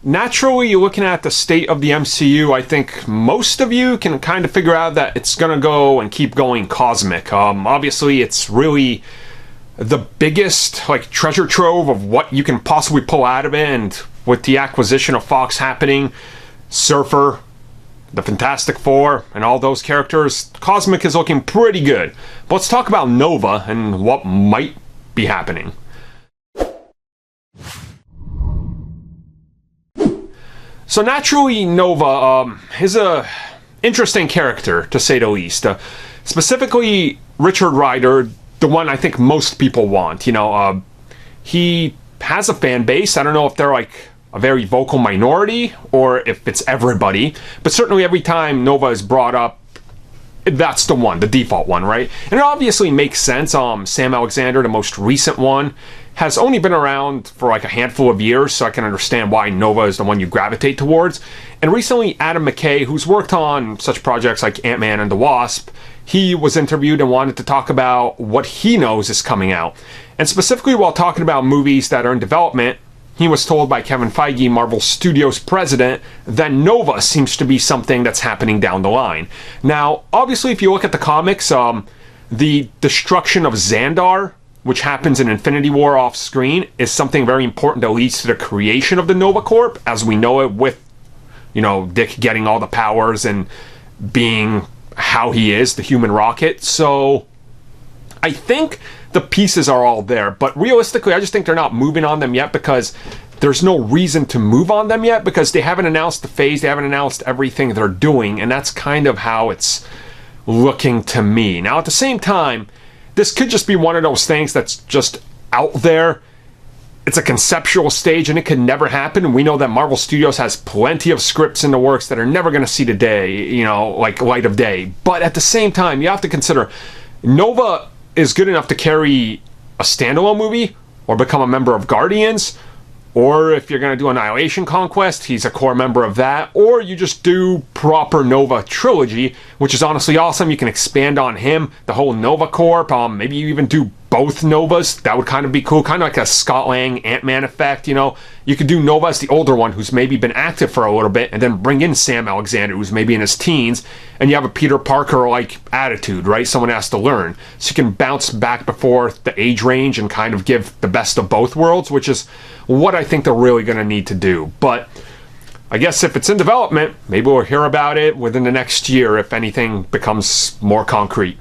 Naturally, looking at the state of the MCU, I think most of you can kind of figure out that it's gonna go and keep going cosmic. Obviously, it's really the biggest like treasure trove of what you can possibly pull out of it, and with the acquisition of Fox happening, Surfer, the Fantastic Four, and all those characters, cosmic is looking pretty good. But let's talk about Nova and what might be happening. So naturally, Nova is a interesting character, to say the least. Specifically, Richard Rider, the one I think most people want. You know, he has a fan base. I don't know if they're like a very vocal minority or if it's everybody, but certainly every time Nova is brought up, that's the one, the default one, right? And it obviously makes sense. Sam Alexander, the most recent one, has only been around for like a handful of years, so I can understand why Nova is the one you gravitate towards. And recently, Adam McKay, who's worked on such projects like Ant-Man and the Wasp, he was interviewed and wanted to talk about what he knows is coming out. And specifically while talking about movies that are in development, he was told by Kevin Feige, Marvel Studios president, that Nova seems to be something that's happening down the line. Now, obviously, if you look at the comics, the destruction of Xandar, which happens in Infinity War off screen, is something very important that leads to the creation of the Nova Corp, as we know it, with, you know, Dick getting all the powers and being how he is, the human rocket. So I think the pieces are all there, but realistically, I just think they're not moving on them yet because there's no reason to move on them yet, because they haven't announced the phase, they haven't announced everything they're doing, and that's kind of how it's looking to me. Now, at the same time, this could just be one of those things that's just out there. It's a conceptual stage and it could never happen. We know that Marvel Studios has plenty of scripts in the works that are never going to see the day, you know, like light of day. But at the same time, you have to consider Nova is good enough to carry a standalone movie or become a member of Guardians, or if you're going to do Annihilation Conquest, he's a core member of that, or you just do proper Nova trilogy, which is honestly awesome. You can expand on him, the whole Nova Corp. Maybe you even do both Novas. That would kind of be cool, kind of like a Scott Lang Ant-Man effect, you know. You could do Nova as the older one who's maybe been active for a little bit, and then bring in Sam Alexander who's maybe in his teens, and you have a Peter Parker-like attitude, right? Someone has to learn. So you can bounce back before the age range and kind of give the best of both worlds, which is what I think they're really going to need to do. But I guess if it's in development, maybe we'll hear about it within the next year if anything becomes more concrete.